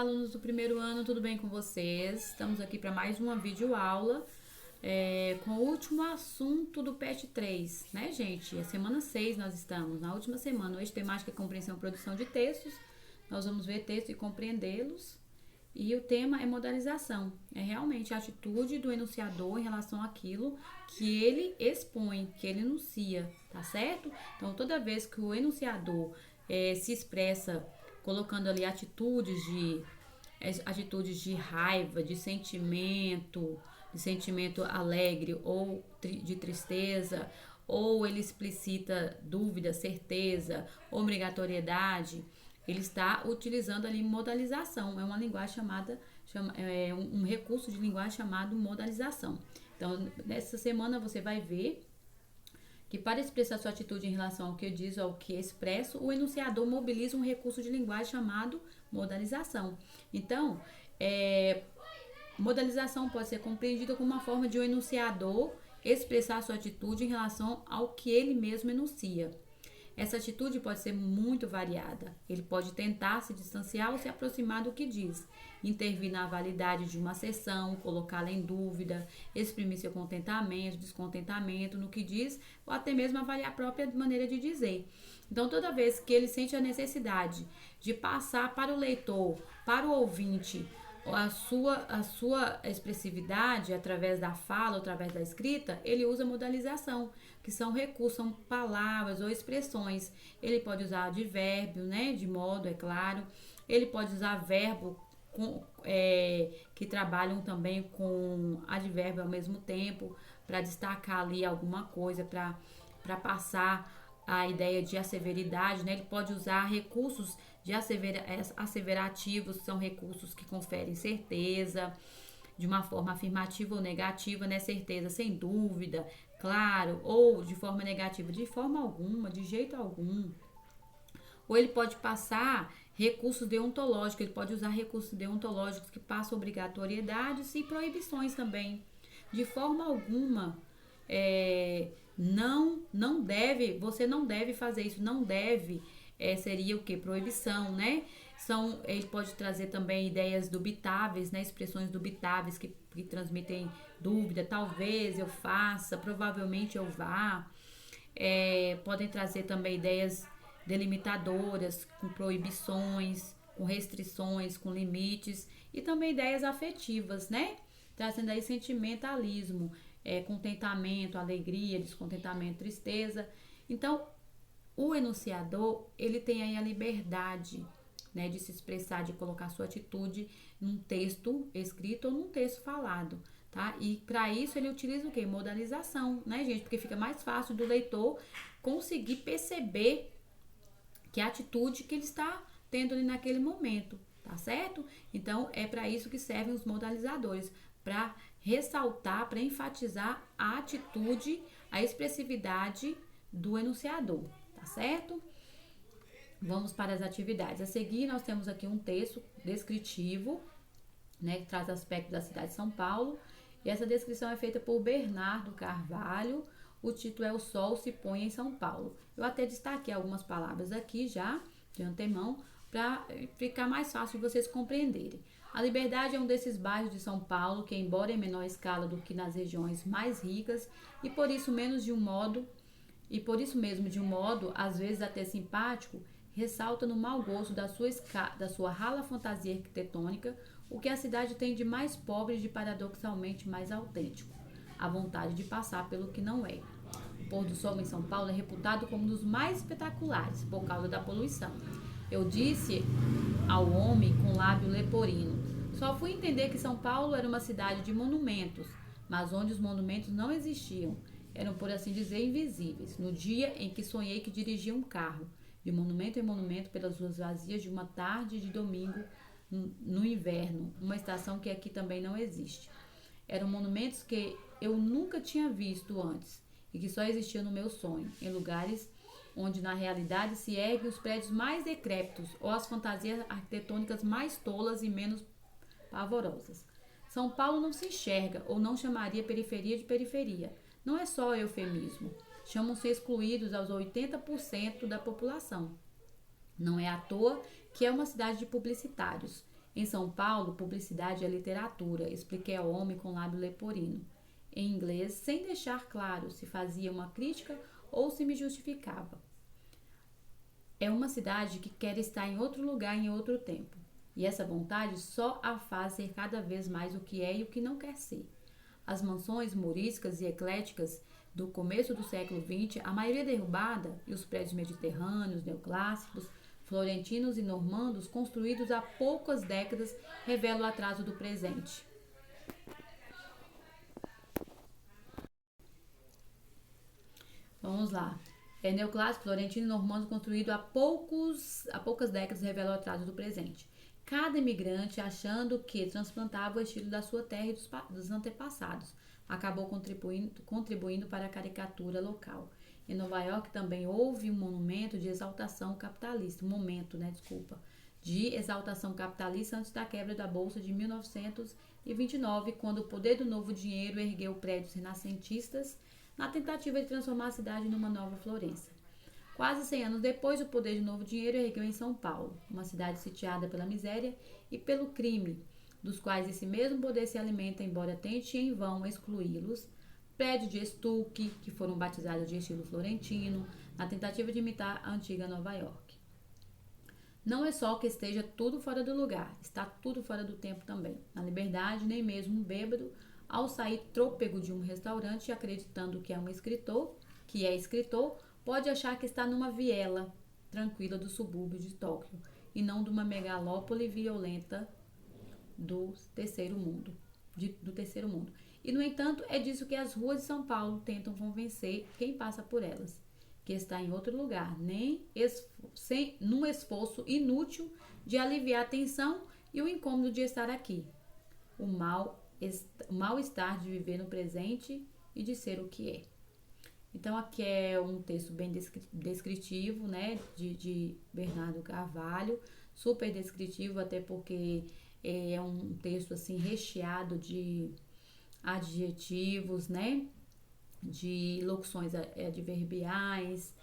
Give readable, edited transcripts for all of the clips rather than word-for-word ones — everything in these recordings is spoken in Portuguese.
alunos do primeiro ano, tudo bem com vocês? Estamos aqui para mais uma videoaula com o último assunto do PET 3, né, gente? A semana 6 nós estamos, na última semana. Hoje temática é compreensão e produção de textos. Nós vamos ver textos e compreendê-los. E o tema é modalização. É realmente a atitude do enunciador em relação àquilo que ele expõe, que ele enuncia, tá certo? Então, toda vez que o enunciador se expressa colocando ali atitudes de raiva, de sentimento alegre ou de tristeza, ou ele explicita dúvida, certeza, obrigatoriedade, ele está utilizando ali modalização. É uma linguagem um recurso de linguagem chamado modalização. Então, nessa semana você vai ver que para expressar sua atitude em relação ao que diz ou ao que expresso, o enunciador mobiliza um recurso de linguagem chamado modalização. Então, modalização pode ser compreendida como uma forma de o enunciador expressar sua atitude em relação ao que ele mesmo enuncia. Essa atitude pode ser muito variada. Ele pode tentar se distanciar ou se aproximar do que diz, intervir na validade de uma asserção, colocá-la em dúvida, exprimir seu contentamento, descontentamento no que diz, ou até mesmo avaliar a própria maneira de dizer. Então, toda vez que ele sente a necessidade de passar para o leitor, para o ouvinte, a sua expressividade através da fala, através da escrita, ele usa modalização, que são recursos, são palavras ou expressões. Ele pode usar advérbio, né, de modo, é claro. Ele pode usar verbo que trabalham também com advérbio ao mesmo tempo, para destacar ali alguma coisa, para passar a ideia de asseveridade, né? Ele pode usar recursos de asseverativos, que são recursos que conferem certeza, de uma forma afirmativa ou negativa, né? Certeza sem dúvida, claro, ou de forma negativa, de forma alguma, de jeito algum. Ou ele pode passar recursos deontológicos, ele pode usar recursos deontológicos que passam obrigatoriedades e proibições também. De forma alguma, você não deve fazer isso, não deve, seria o que? Proibição, né? Ele pode trazer também ideias dubitáveis, né? Expressões dubitáveis que transmitem dúvida, talvez eu faça, provavelmente eu vá. Podem trazer também ideias delimitadoras, com proibições, com restrições, com limites, e também ideias afetivas, né? Trazendo aí sentimentalismo, contentamento, alegria, descontentamento, tristeza. Então, o enunciador, ele tem aí a liberdade, né, de se expressar, de colocar sua atitude num texto escrito ou num texto falado, tá? E para isso ele utiliza o quê? Modalização, né, gente? Porque fica mais fácil do leitor conseguir perceber que a atitude que ele está tendo ali naquele momento, tá certo? Então, é para isso que servem os modalizadores, para ressaltar, para enfatizar a atitude, a expressividade do enunciador, tá certo? Vamos para as atividades. A seguir, nós temos aqui um texto descritivo, né, que traz aspectos da cidade de São Paulo, e essa descrição é feita por Bernardo Carvalho. O título é O Sol se Põe em São Paulo. Eu até destaquei algumas palavras aqui já, de antemão, para ficar mais fácil de vocês compreenderem. A Liberdade é um desses bairros de São Paulo que, embora em menor escala do que nas regiões mais ricas, e por isso mesmo de um modo, às vezes até simpático, ressalta no mau gosto da sua rala fantasia arquitetônica o que a cidade tem de mais pobre e de paradoxalmente mais autêntico, a vontade de passar pelo que não é. O pôr do sol em São Paulo é reputado como um dos mais espetaculares por causa da poluição. Eu disse ao homem com lábio leporino: só fui entender que São Paulo era uma cidade de monumentos, mas onde os monumentos não existiam, eram, por assim dizer, invisíveis, no dia em que sonhei que dirigia um carro, de monumento em monumento pelas ruas vazias de uma tarde de domingo no inverno, uma estação que aqui também não existe. Eram monumentos que eu nunca tinha visto antes e que só existiam no meu sonho, em lugares onde na realidade se erguem os prédios mais decrépitos ou as fantasias arquitetônicas mais tolas e menos pavorosas. São Paulo não se enxerga ou não chamaria periferia de periferia. Não é só eufemismo. Chamam-se excluídos aos 80% da população. Não é à toa que é uma cidade de publicitários. Em São Paulo, publicidade é literatura, expliquei ao homem com lábio leporino, em inglês, sem deixar claro se fazia uma crítica ou se me justificava. É uma cidade que quer estar em outro lugar em outro tempo. E essa vontade só a faz ser cada vez mais o que é e o que não quer ser. As mansões moriscas e ecléticas do começo do século XX, a maioria derrubada, e os prédios mediterrâneos, neoclássicos, florentinos e normandos, construídos há poucas décadas, revelam o atraso do presente. Vamos lá. Neoclássico, florentino e normando construído há poucas décadas revela o atraso do presente. Cada imigrante achando que transplantava o estilo da sua terra e dos antepassados, acabou contribuindo para a caricatura local. Em Nova York também houve um monumento de exaltação capitalista, de exaltação capitalista antes da quebra da Bolsa de 1929, quando o poder do novo dinheiro ergueu prédios renascentistas na tentativa de transformar a cidade numa nova Florença. Quase 100 anos depois, o poder do novo dinheiro ergueu em São Paulo, uma cidade sitiada pela miséria e pelo crime, dos quais esse mesmo poder se alimenta, embora tente em vão excluí-los. Prédios de estuque, que foram batizados de estilo florentino, na tentativa de imitar a antiga Nova York. Não é só que esteja tudo fora do lugar, está tudo fora do tempo também. Na Liberdade, nem mesmo um bêbado, ao sair trôpego de um restaurante acreditando que é escritor, pode achar que está numa viela tranquila do subúrbio de Tóquio e não de uma megalópole violenta do terceiro mundo. E, no entanto, é disso que as ruas de São Paulo tentam convencer quem passa por elas, que está em outro lugar, num esforço inútil de aliviar a tensão e o incômodo de estar aqui. O mal-estar de viver no presente e de ser o que é. Então, aqui é um texto bem descritivo, né, de Bernardo Carvalho, super descritivo, até porque é um texto, assim, recheado de adjetivos, né, de locuções adverbiais.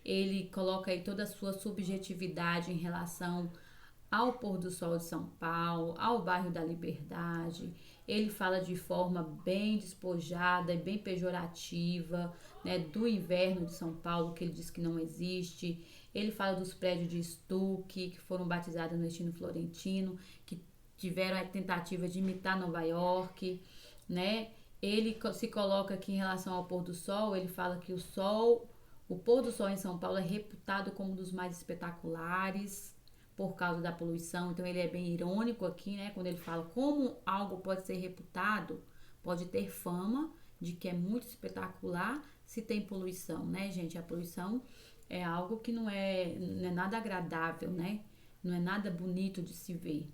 Ele coloca aí toda a sua subjetividade em relação ao pôr do sol de São Paulo, ao bairro da Liberdade. Ele fala de forma bem despojada e bem pejorativa, né, do inverno de São Paulo, que ele diz que não existe. Ele fala dos prédios de estuque, que foram batizados no estilo florentino, que tiveram a tentativa de imitar Nova York, né? Ele se coloca aqui em relação ao pôr do sol, ele fala que o pôr do sol em São Paulo é reputado como um dos mais espetaculares por causa da poluição. Então ele é bem irônico aqui, né, quando ele fala como algo pode ser reputado, pode ter fama de que é muito espetacular se tem poluição, né, gente? A poluição é algo que não é nada agradável, né? Não é nada bonito de se ver.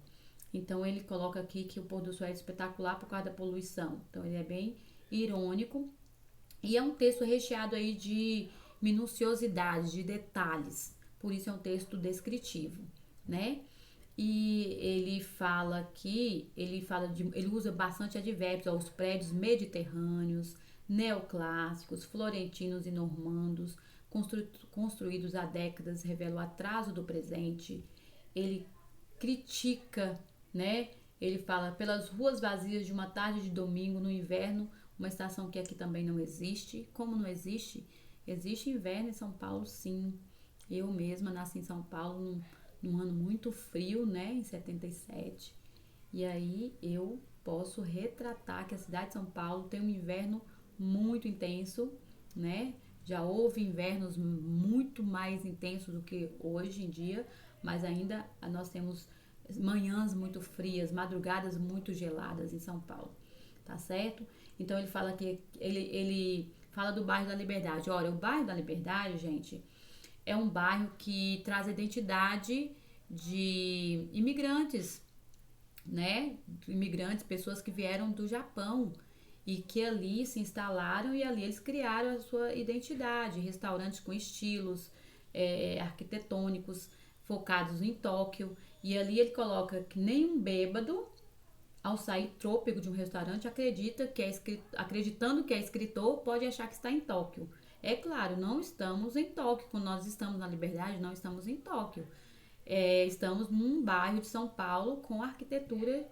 Então ele coloca aqui que o pôr do sol é espetacular por causa da poluição. Então ele é bem irônico e é um texto recheado aí de minuciosidade, de detalhes. Por isso é um texto descritivo, né? E ele usa bastante advérbios aos prédios mediterrâneos, neoclássicos, florentinos e normandos, construídos há décadas, revela o atraso do presente. Ele critica, né? Ele fala pelas ruas vazias de uma tarde de domingo no inverno, uma estação que aqui também não existe. Como não existe? Existe inverno em São Paulo, sim. Eu mesma nasci em São Paulo num ano muito frio, né, em 77. E aí eu posso retratar que a cidade de São Paulo tem um inverno muito intenso, né? Já houve invernos muito mais intensos do que hoje em dia, mas ainda nós temos manhãs muito frias, madrugadas muito geladas em São Paulo, tá certo? Então ele fala que ele fala do bairro da Liberdade. Olha, o bairro da Liberdade, gente, é um bairro que traz a identidade de imigrantes, né? Imigrantes, pessoas que vieram do Japão e que ali se instalaram e ali eles criaram a sua identidade. Restaurantes com estilos arquitetônicos focados em Tóquio. E ali ele coloca que nenhum bêbado, ao sair trôpego de um restaurante, acreditando que é escritor, pode achar que está em Tóquio. É claro, não estamos em Tóquio. Quando nós estamos na Liberdade, não estamos em Tóquio. estamos num bairro de São Paulo com arquitetura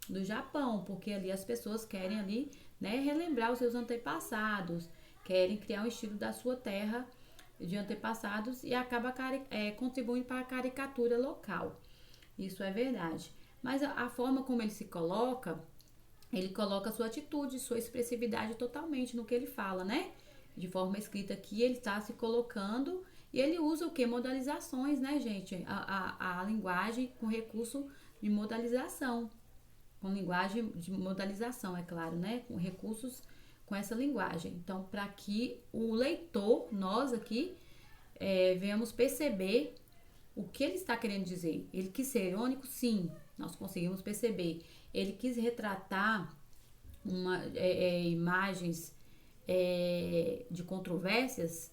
do Japão, porque ali as pessoas querem ali, né, relembrar os seus antepassados, querem criar um estilo da sua terra de antepassados e acaba contribuindo para a caricatura local. Isso é verdade. Mas a forma como ele coloca sua atitude, sua expressividade totalmente no que ele fala, né? De forma escrita aqui, ele está se colocando e ele usa o que? Modalizações, né, gente? A linguagem com recurso de modalização. Com linguagem de modalização, é claro, né? Com recursos com essa linguagem. Então, para que o leitor, nós aqui, venhamos perceber o que ele está querendo dizer. Ele quis ser irônico? Sim, nós conseguimos perceber. Ele quis retratar imagens de controvérsias?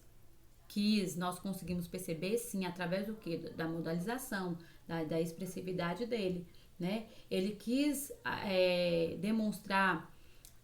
Nós conseguimos perceber, sim, através do que? Da modalização, da expressividade dele, né? Ele quis demonstrar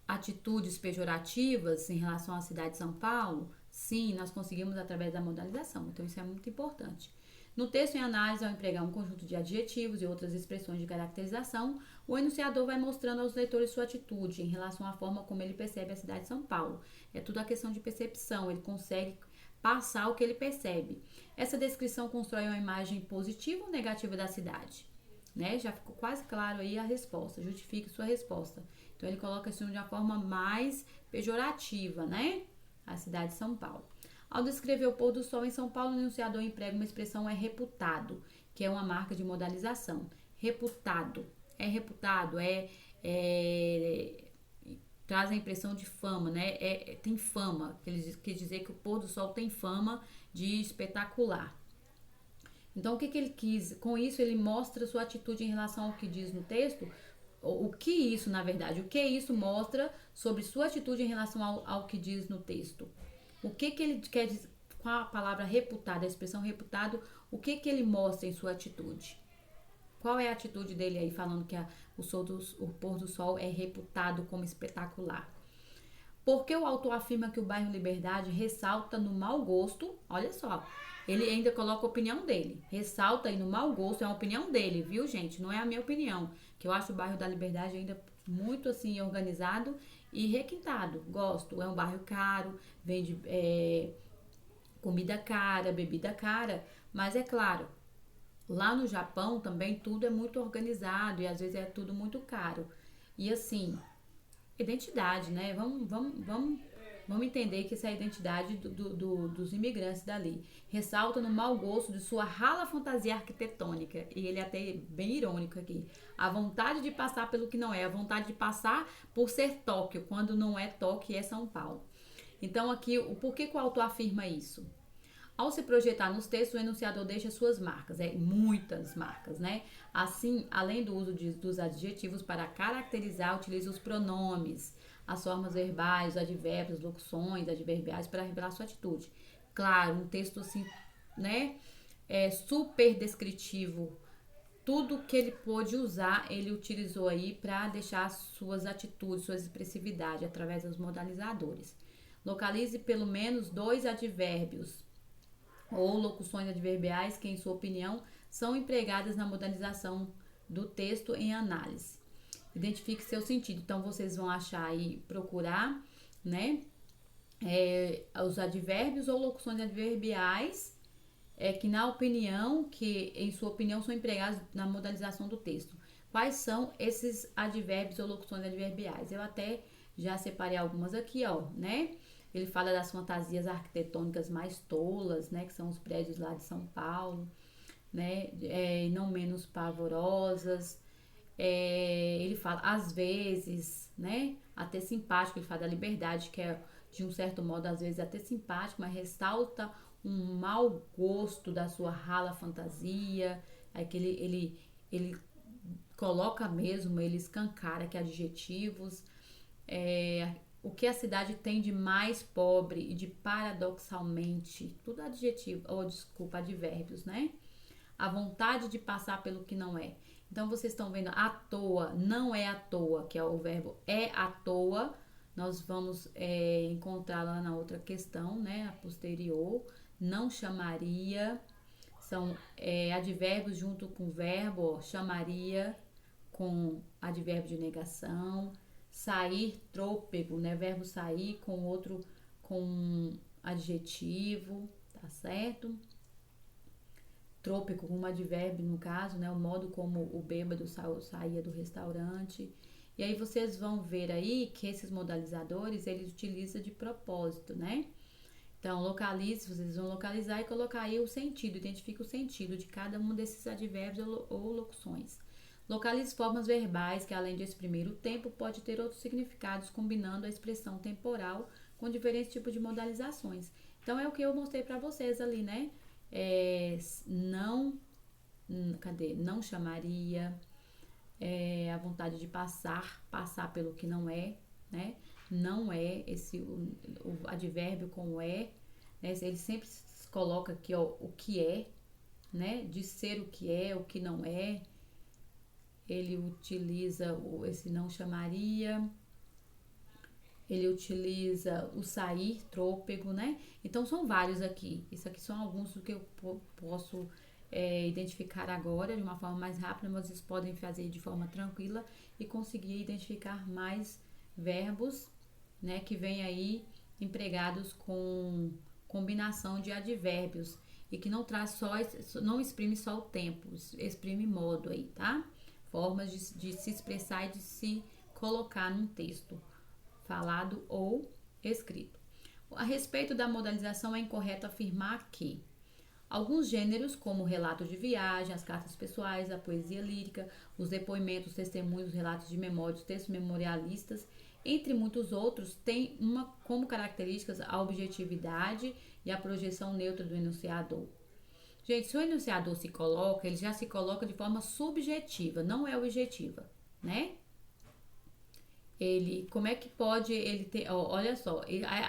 atitudes pejorativas em relação à cidade de São Paulo? Sim, nós conseguimos através da modalização, então isso é muito importante. No texto em análise, ao empregar um conjunto de adjetivos e outras expressões de caracterização, o enunciador vai mostrando aos leitores sua atitude em relação à forma como ele percebe a cidade de São Paulo. É tudo a questão de percepção, ele consegue passar o que ele percebe. Essa descrição constrói uma imagem positiva ou negativa da cidade, né? Já ficou quase claro aí a resposta, justifique sua resposta. Então ele coloca isso de uma forma mais pejorativa, né? A cidade de São Paulo. Ao descrever o pôr do sol em São Paulo, o enunciador emprega uma expressão reputado, que é uma marca de modalização. Reputado. Traz a impressão de fama, né? Tem fama, quer dizer que o pôr do sol tem fama de espetacular. Então, o que ele quis? Com isso, ele mostra sua atitude em relação ao que diz no texto. O que isso mostra sobre sua atitude em relação ao que diz no texto? O que ele quer dizer com a palavra reputado, a expressão reputado, o que ele mostra em sua atitude? Qual é a atitude dele aí, falando que o pôr do sol é reputado como espetacular? Porque o autor afirma que o bairro Liberdade ressalta no mau gosto, olha só, ele ainda coloca a opinião dele, ressalta aí no mau gosto, é a opinião dele, viu, gente? Não é a minha opinião, que eu acho o bairro da Liberdade ainda muito assim organizado e requintado, gosto, é um bairro caro, vende comida cara, bebida cara, mas é claro, lá no Japão também tudo é muito organizado e às vezes é tudo muito caro. E assim, identidade, né? Vamos entender que essa é a identidade dos imigrantes dali. Ressalta no mau gosto de sua rala fantasia arquitetônica. E ele é até bem irônico aqui. A vontade de passar pelo que não é. A vontade de passar por ser Tóquio, quando não é Tóquio, é São Paulo. Então aqui, por que o autor afirma isso? Ao se projetar nos textos, o enunciador deixa suas marcas, muitas marcas, né? Assim, além do uso dos adjetivos para caracterizar, utiliza os pronomes, as formas verbais, os advérbios, locuções, adverbiais para revelar sua atitude. Claro, um texto assim, né? Super descritivo. Tudo que ele pôde usar, ele utilizou aí para deixar suas atitudes, suas expressividades através dos modalizadores. Localize pelo menos 2 advérbios ou locuções adverbiais que, em sua opinião, são empregadas na modalização do texto em análise. Identifique seu sentido. Então, vocês vão achar aí, procurar, né, os advérbios ou locuções adverbiais que, em sua opinião, são empregados na modalização do texto. Quais são esses advérbios ou locuções adverbiais? Eu até já separei algumas aqui, ó, né? Ele fala das fantasias arquitetônicas mais tolas, né? Que são os prédios lá de São Paulo, né? Não menos pavorosas. Ele fala, às vezes, né? Até simpático. Ele fala da liberdade, que é, de um certo modo, às vezes até simpático, mas ressalta um mau gosto da sua rala fantasia. Aí que ele coloca mesmo, ele escancara que adjetivos. O que a cidade tem de mais pobre e de paradoxalmente, tudo advérbios, né? A vontade de passar pelo que não é. Então, vocês estão vendo à toa, não é à toa, que é o verbo é à toa. Nós vamos encontrar lá na outra questão, né? A posterior. Não chamaria, São advérbios junto com verbo, ó, chamaria com advérbio de negação, sair, trôpego, né? Verbo sair com outro, com adjetivo, tá certo? Trôpego como advérbio, no caso, né? O modo como o bêbado saía do restaurante. E aí vocês vão ver aí que esses modalizadores, eles utilizam de propósito, né? Então, localize, vocês vão localizar e colocar aí o sentido, identifica o sentido de cada um desses advérbios ou locuções. Localize formas verbais que, além de exprimir o tempo, pode ter outros significados, combinando a expressão temporal com diferentes tipos de modalizações. Então, é o que eu mostrei para vocês ali, né? Não chamaria, a vontade de passar pelo que não é, né? Não é o advérbio com o né? Ele sempre coloca aqui, ó, o que é, né? De ser o que não é. Ele utiliza esse não chamaria. Ele utiliza o sair, trôpego, né? Então, são vários aqui. Isso aqui são alguns do que eu posso identificar agora de uma forma mais rápida, mas vocês podem fazer de forma tranquila e conseguir identificar mais verbos, né? Que vem aí empregados com combinação de advérbios e que não traz não exprime só o tempo, exprime modo aí, tá? Formas de se expressar e de se colocar num texto, falado ou escrito. A respeito da modalização, é incorreto afirmar que alguns gêneros, como o relato de viagem, as cartas pessoais, a poesia lírica, os depoimentos, os testemunhos, os relatos de memória, os textos memorialistas, entre muitos outros, têm como características a objetividade e a projeção neutra do enunciador. Gente, se o enunciador se coloca, ele já se coloca de forma subjetiva, não é objetiva, né? Como é que pode ele ter, olha só,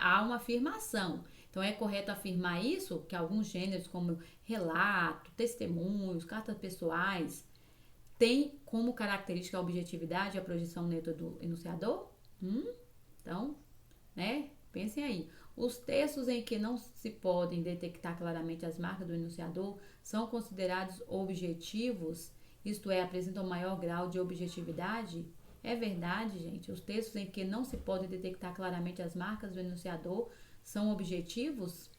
há uma afirmação. Então, é correto afirmar isso, que alguns gêneros, como relato, testemunhos, cartas pessoais, têm como característica a objetividade e a projeção neutra do enunciador? Então, né, pensem aí. Os textos em que não se podem detectar claramente as marcas do enunciador são considerados objetivos, isto é, apresentam maior grau de objetividade? É verdade, gente. Os textos em que não se pode detectar claramente as marcas do enunciador são objetivos?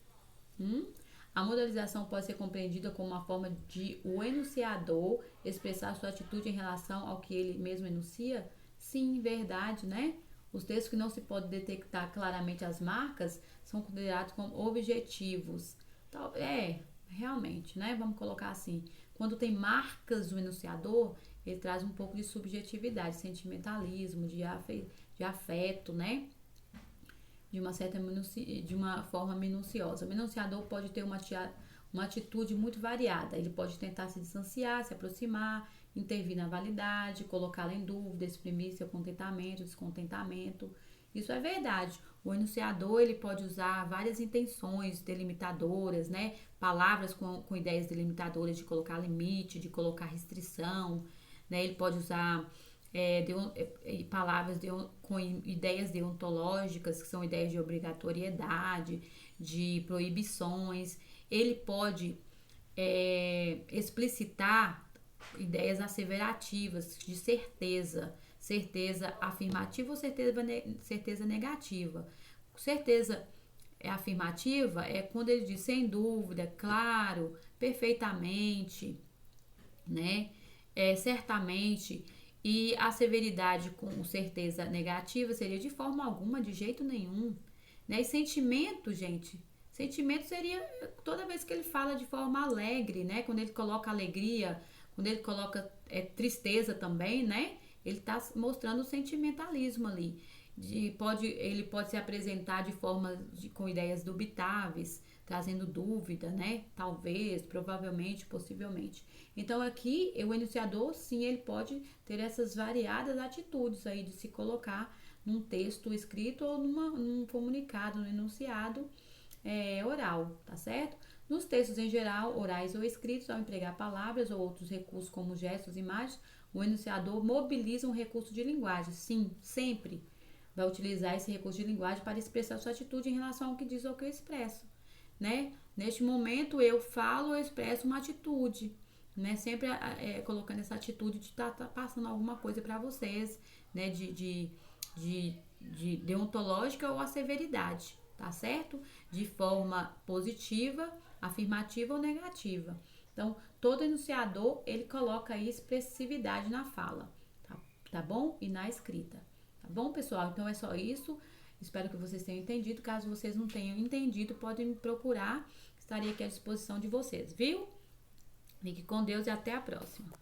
A modalização pode ser compreendida como uma forma de o enunciador expressar sua atitude em relação ao que ele mesmo enuncia? Sim, verdade, né? Os textos que não se pode detectar claramente as marcas são considerados como objetivos. Então, realmente, né? Vamos colocar assim. Quando tem marcas do enunciador, ele traz um pouco de subjetividade, sentimentalismo, de afeto, né? De uma forma minuciosa. O enunciador pode ter uma atitude muito variada. Ele pode tentar se distanciar, se aproximar, intervir na validade, colocá-la em dúvida, exprimir seu contentamento, descontentamento. Isso é verdade. O enunciador, ele pode usar várias intenções delimitadoras, né? Palavras com ideias delimitadoras de colocar limite, de colocar restrição, né? Ele pode usar palavras com ideias deontológicas, que são ideias de obrigatoriedade, de proibições. Ele pode explicitar ideias asseverativas, de certeza afirmativa ou certeza negativa. Certeza afirmativa é quando ele diz sem dúvida, claro, perfeitamente, né? Certamente. E a severidade com certeza negativa seria de forma alguma, de jeito nenhum, né? E sentimento, gente, sentimento seria toda vez que ele fala de forma alegre, né? Quando ele coloca alegria, quando ele coloca tristeza também, né? Ele está mostrando o sentimentalismo ali. Ele pode se apresentar de forma com ideias dubitáveis, trazendo dúvida, né? Talvez, provavelmente, possivelmente. Então, aqui, o enunciador, sim, ele pode ter essas variadas atitudes aí de se colocar num texto escrito ou num comunicado, no enunciado oral, tá certo? Nos textos em geral, orais ou escritos, ao empregar palavras ou outros recursos como gestos e imagens, o enunciador mobiliza um recurso de linguagem. Sim, sempre vai utilizar esse recurso de linguagem para expressar sua atitude em relação ao que diz ou que expressa. né? Neste momento eu falo, eu expresso uma atitude, né? Sempre colocando essa atitude de estar passando alguma coisa para vocês, né? De deontológica ou a severidade, tá certo? De forma positiva, afirmativa ou negativa. Então, todo enunciador, ele coloca aí expressividade na fala, tá bom? E na escrita, tá bom, pessoal? Então, é só isso. Espero que vocês tenham entendido. Caso vocês não tenham entendido, podem me procurar. Estarei aqui à disposição de vocês, viu? Fique com Deus e até a próxima.